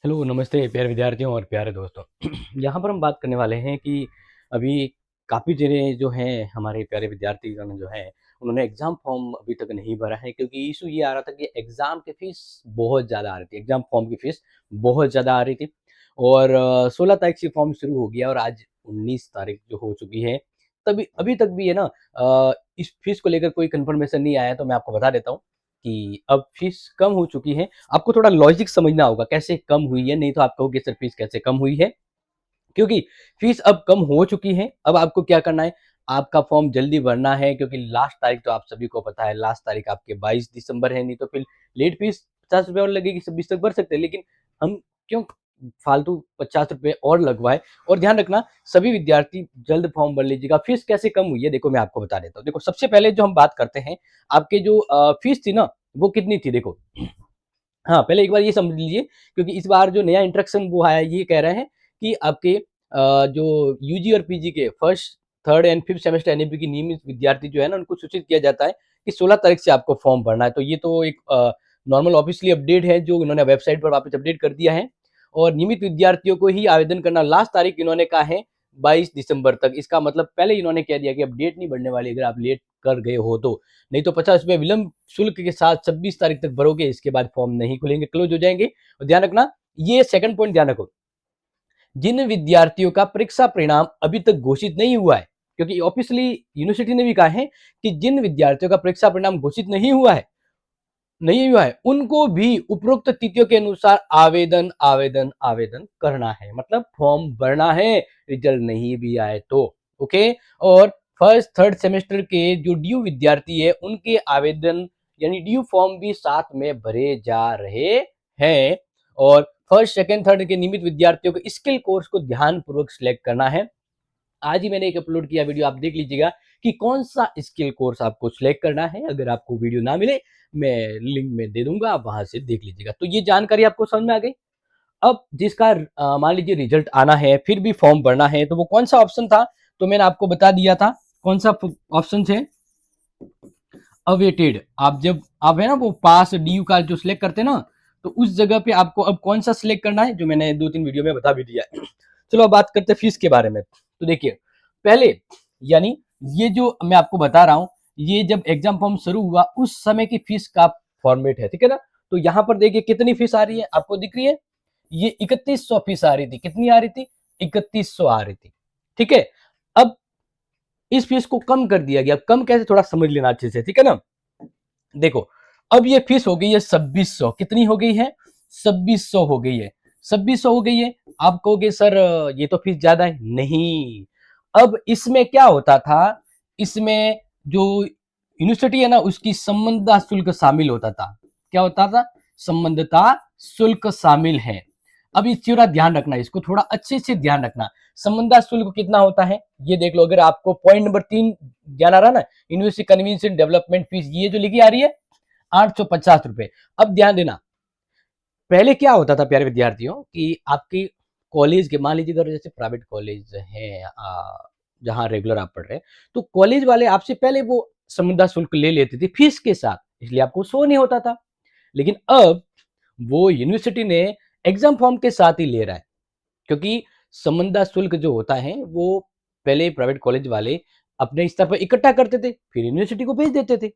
Hello, नमस्ते प्यारे विद्यार्थियों और प्यारे दोस्तों। यहाँ पर हम बात करने वाले हैं कि अभी काफ़ी जने जो हैं हमारे प्यारे विद्यार्थीगण जो हैं, उन्होंने एग्ज़ाम फ़ॉर्म अभी तक नहीं भरा है क्योंकि इश्यू ये आ रहा था कि एग्ज़ाम की फ़ीस बहुत ज़्यादा आ रही थी। एग्ज़ाम फ़ॉर्म की फ़ीस बहुत ज़्यादा आ रही थी और 16 तारीख से फ़ॉर्म शुरू हो गया और आज 19 तारीख जो हो चुकी है, तभी अभी तक भी है ना इस फ़ीस को लेकर कोई कन्फर्मेशन नहीं आया है, तो मैं आपको बता देता हूँ कि अब फ़ीस कम हो चुकी है। आपको थोड़ा लॉजिक समझना होगा कैसे कम हुई है, नहीं तो आप कहोगे सर फीस कैसे कम हुई है? क्योंकि फीस अब कम हो चुकी है। अब आपको क्या करना है, आपका फॉर्म जल्दी भरना है क्योंकि लास्ट तारीख तो आप सभी को पता है, लास्ट तारीख आपके 22 दिसंबर है, नहीं तो फिर लेट फीस ₹50 और लगेगी, 26 तक भर सकते हैं। लेकिन हम क्यों फालतू ₹50 और लगवाएँ। और ध्यान रखना सभी विद्यार्थी जल्द फॉर्म भर लीजिएगा। फीस कैसे कम हुई है देखो मैं आपको बता देता हूँ। देखो सबसे पहले जो हम बात करते हैं, आपके जो फीस थी ना, वो कितनी थी देखो। हाँ, पहले एक बार ये समझ लीजिए क्योंकि इस बार जो नया इंस्ट्रक्शन वो आया है, ये कह रहे हैं कि आपके जो यूजी और पीजी के first, third and fifth semester NEP की नियमित विद्यार्थी जो है ना, उनको सूचित किया जाता है कि 16 तारीख से आपको फॉर्म भरना है। तो ये तो एक नॉर्मल ऑफिशियली अपडेट है जो इन्होंने वेबसाइट पर वापस अपडेट कर दिया है और नियमित विद्यार्थियों को ही आवेदन करना लास्ट तारीख इन्होंने कहा है 22 दिसंबर तक। इसका मतलब पहले इन्होंने कह दिया कि अब डेट नहीं बढ़ने वाली अगर आप लेट कर गए हो तो। नहीं तो ₹50 विलंब शुल्क के साथ 26 तारीख तक भरोगे, इसके बाद फॉर्म नहीं खुलेंगे, क्लोज हो जाएंगे। और ध्यान रखना, ये सेकंड पॉइंट ध्यान रखो, जिन विद्यार्थियों का परीक्षा परिणाम अभी तक घोषित नहीं हुआ है, क्योंकि ऑफिशियली यूनिवर्सिटी ने भी कहा है कि जिन विद्यार्थियों का परीक्षा परिणाम घोषित नहीं हुआ है, उनको भी उपरोक्त तिथियों के अनुसार आवेदन आवेदन आवेदन करना है, मतलब फॉर्म भरना है, रिजल्ट नहीं भी आए तो। ओके। और फर्स्ट थर्ड सेमेस्टर के जो ड्यू विद्यार्थी है, उनके आवेदन यानी ड्यू फॉर्म भी साथ में भरे जा रहे हैं। और फर्स्ट सेकंड थर्ड के नियमित विद्यार्थियों को स्किल कोर्स को ध्यान पूर्वक सिलेक्ट करना है। आज ही मैंने एक अपलोड किया वीडियो, आप देख लीजिएगा कि कौन सा स्किल कोर्स आपको सिलेक्ट करना है। अगर आपको वीडियो ना मिले, मैं लिंक में दे दूंगा, आप वहां से देख लीजिएगा। तो ये जानकारी आपको समझ में आ गई। अब जिसका मान लीजिए रिजल्ट आना है, फिर भी फॉर्म भरना है, तो वो कौन सा ऑप्शन था, तो मैंने आपको बता दिया था कौन सा ऑप्शन थे। अवेटेड, आप जब आप है ना वो पास डी का जो सिलेक्ट करते हैं ना, तो उस जगह पे आपको अब कौन सा सिलेक्ट करना है, जो मैंने 2-3 वीडियो में बता भी दिया है। चलो अब बात करते हैं फीस के बारे में। तो देखिए पहले, यानी ये जो मैं आपको बता रहा हूँ, ये जब एग्जाम फॉर्म शुरू हुआ उस समय की फीस का फॉर्मेट है, ठीक है ना। तो यहाँ पर देखिए कितनी फीस आ रही है, आपको दिख रही है, ये 3100 फीस आ रही थी। कितनी आ रही थी? 3100 आ रही थी, ठीक है। अब इस फीस को कम कर दिया गया। कम कैसे, थोड़ा समझ लेना अच्छे से, ठीक है ना। देखो अब ये फीस हो गई है 2600। कितनी हो गई है? 2600 हो गई है। 2600 हो गई है। आप कहोगे सर ये तो फीस ज्यादा है। नहीं, अब इसमें क्या होता था, इसमें जो यूनिवर्सिटी है ना, उसकी संबंधित शुल्क शामिल होता था। क्या होता था? संबंधता शुल्क शामिल है। अब इस थोड़ा ध्यान रखना, इसको थोड़ा अच्छे से ध्यान रखना। संबंधित शुल्क कितना होता है ये देख लो। अगर आपको पॉइंट नंबर 3 ध्यान आ रहा ना, यूनिवर्सिटी कन्वीनियंस डेवलपमेंट फीस, ये जो लिखी आ रही है 850 रुपए। अब ध्यान देना, पहले क्या होता था प्यारे विद्यार्थियों कि आपकी कॉलेज के, मान लीजिए अगर जैसे प्राइवेट कॉलेज है जहाँ रेगुलर आप पढ़ रहे हैं, तो कॉलेज वाले आपसे पहले वो संबंधित शुल्क ले लेते थे फीस के साथ, इसलिए आपको शो नहीं होता था। लेकिन अब वो यूनिवर्सिटी ने एग्जाम फॉर्म के साथ ही ले रहा है, क्योंकि संबंधित शुल्क जो होता है वो पहले प्राइवेट कॉलेज वाले अपने स्तर पर इकट्ठा करते थे, फिर यूनिवर्सिटी को भेज देते थे।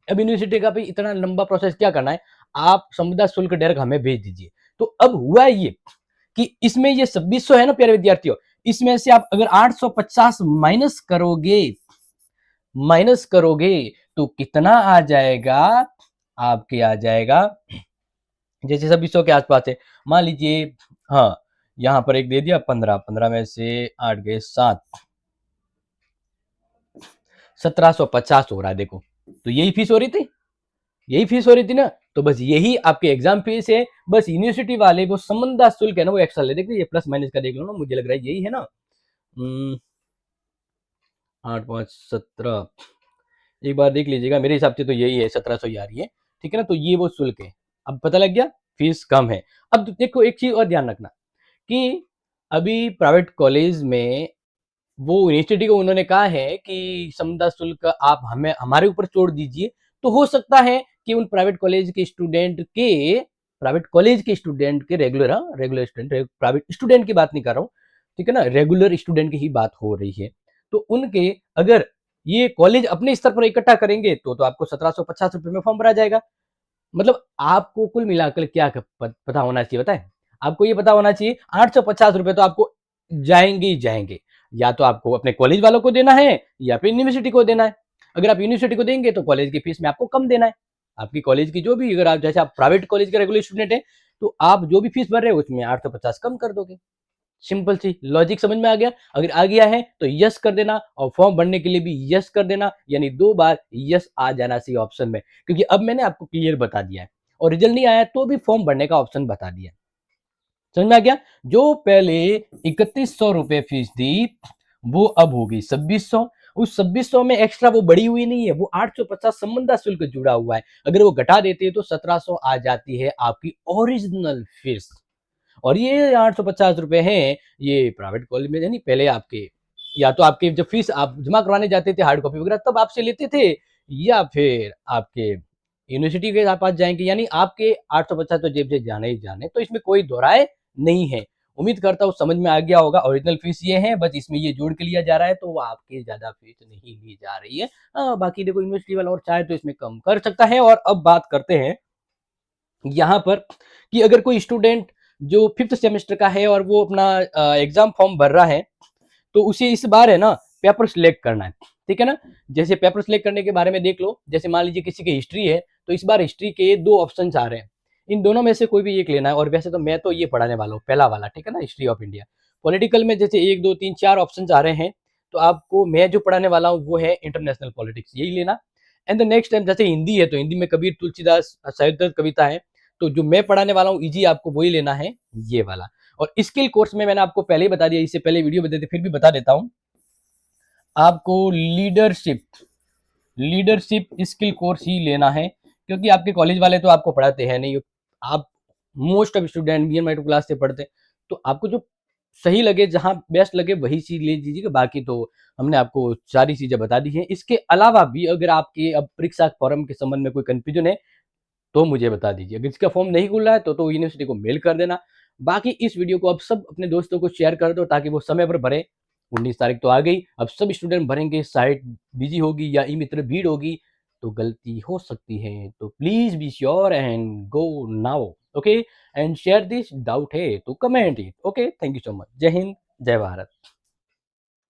अब यूनिवर्सिटी का भी इतना लंबा प्रोसेस क्या करना है, आप संविदा शुल्क डायरेक्ट हमें भेज दीजिए। तो अब हुआ ये कि इसमें ये 2600 है ना प्यारे विद्यार्थियों, इसमें से आप अगर 850 माइनस करोगे तो कितना आ जाएगा, आपके आ जाएगा जैसे 2600 के आसपास है, मान लीजिए। हाँ, यहां पर एक दे दिया 15, 15 में से 8 गए 7, 1750 हो रहा है देखो। तो यही फीस हो रही थी, यही फीस हो रही थी ना। तो बस यही आपके एग्जाम फीस है। बस यूनिवर्सिटी वाले वो संबंधित शुल्क है ना, वो एक्स्ट्रा ले। देखिए ये प्लस माइनस का देख लो ना, मुझे लग रहा है यही है ना। 8 5 17, एक बार देख लीजिएगा, मेरे हिसाब से तो यही है, 1700 ही आ रही है, ठीक है ना। तो ये वो शुल्क है। अब पता लग गया फीस कम है। अब देखो एक चीज और ध्यान रखना कि अभी प्राइवेट कॉलेज में वो यूनिवर्सिटी को उन्होंने कहा है कि संविदा शुल्क आप हमें हमारे ऊपर छोड़ दीजिए। तो हो सकता है कि उन प्राइवेट कॉलेज के स्टूडेंट के प्राइवेट कॉलेज के स्टूडेंट के रेगुलर, हाँ रेगुलर स्टूडेंट, प्राइवेट स्टूडेंट की बात नहीं कर रहा हूँ, ठीक है ना, रेगुलर स्टूडेंट की ही बात हो रही है। तो उनके अगर ये कॉलेज अपने स्तर पर इकट्ठा करेंगे तो आपको 1750 रुपए में फॉर्म भरा जाएगा। मतलब आपको कुल मिलाकर क्या पता होना चाहिए बताएं, आपको ये पता होना चाहिए 850 रुपए तो आपको जाएंगे ही जाएंगे, या तो आपको अपने कॉलेज वालों को देना है या फिर यूनिवर्सिटी को देना है। अगर आप यूनिवर्सिटी को देंगे तो कॉलेज की फीस में आपको कम देना है। आपकी कॉलेज की जो भी, अगर आप जैसे आप प्राइवेट कॉलेज के रेगुलर स्टूडेंट है तो आप जो भी फीस भर रहे हो उसमें 850 कम कर दोगे। सिंपल सी लॉजिक समझ में आ गया? अगर आ गया है तो यस कर देना, और फॉर्म भरने के लिए भी यस कर देना, यानी 2 बार यस आ जाना चाहिए ऑप्शन में, क्योंकि अब मैंने आपको क्लियर बता दिया है और रिजल्ट नहीं आया तो भी फॉर्म भरने का ऑप्शन बता दिया। समझ में आ गया? जो पहले 3100 रुपए फीस थी वो अब होगी 2600। उस 2600 में एक्स्ट्रा वो बढ़ी हुई नहीं है, वो 850 संबंधा शुल्क जुड़ा हुआ है। अगर वो घटा देते तो 1700 आ जाती है आपकी ओरिजिनल फीस। और ये 850 रुपए हैं ये प्राइवेट कॉलेज में, यानी पहले आपके, या तो आपके जब फीस आप जमा करवाने जाते थे हार्ड कॉपी वगैरह तब आपसे लेते थे, या फिर आपके यूनिवर्सिटी के पास जाएंगे, यानी आपके 850 तो जेब से जाने ही जाने, तो इसमें कोई दोहराए नहीं है। उम्मीद करता हूँ समझ में आ गया होगा। ओरिजिनल फीस ये है, बस इसमें ये जोड़ के लिया जा रहा है तो वो आपकी ज्यादा फीस नहीं ली जा रही है। बाकी देखो यूनिवर्सिटी वाला और चाहे तो इसमें कम कर सकता है। और अब बात करते हैं यहाँ पर कि अगर कोई स्टूडेंट जो 5th सेमेस्टर का है और वो अपना एग्जाम फॉर्म भर रहा है तो उसे इस बार है ना पेपर सिलेक्ट करना है, ठीक है ना। जैसे पेपर सिलेक्ट करने के बारे में देख लो, जैसे मान लीजिए किसी की हिस्ट्री है तो इस बार हिस्ट्री के 2 ऑप्शन आ रहे हैं, इन दोनों में से कोई भी एक लेना है। और वैसे तो मैं तो ये पढ़ाने वाला हूँ पहला वाला, ठीक है ना, हिस्ट्री ऑफ इंडिया। पॉलिटिकल में जैसे 1 2 3 4 ऑप्शन आ रहे हैं, तो आपको मैं जो पढ़ाने वाला हूँ वो है इंटरनेशनल पॉलिटिक्स, यही लेना। एंड द नेक्स्ट टाइम जैसे हिंदी है तो हिंदी में कबीर तुलसीदास साहित्य कविता है, तो जो मैं पढ़ाने वाला हूँ इजी आपको वही लेना है, ये वाला। और स्किल कोर्स में मैंने आपको पहले ही बता दिया, इससे पहले वीडियो में देते फिर भी बता देता हूँ, आपको लीडरशिप लीडरशिप स्किल कोर्स ही लेना है, क्योंकि आपके कॉलेज वाले तो आपको पढ़ाते हैं नहीं। आप most of student BA class से पढ़ते, तो आपको जो सही लगे, जहां बेस्ट लगे वही चीज ले लीजिएगा। बाकी तो हमने आपको सारी चीजें बता दी हैं। इसके अलावा भी अगर आपके अब परीक्षा फॉर्म के संबंध में कोई कंफ्यूजन है तो मुझे बता दीजिए। अगर इसका फॉर्म नहीं खुल रहा है तो यूनिवर्सिटी को मेल कर देना। बाकी इस वीडियो को अब सब अपने दोस्तों को शेयर कर दो ताकि वो समय पर भरे। 19 तारीख तो आ गई, अब सब स्टूडेंट भरेंगे, साइट बिजी होगी या ई मित्र भीड़ होगी तो गलती हो सकती है। तो please be sure and go now, okay, and share this. Doubt है तो comment it, okay. Thank you so much. जय हिंद, जय भारत।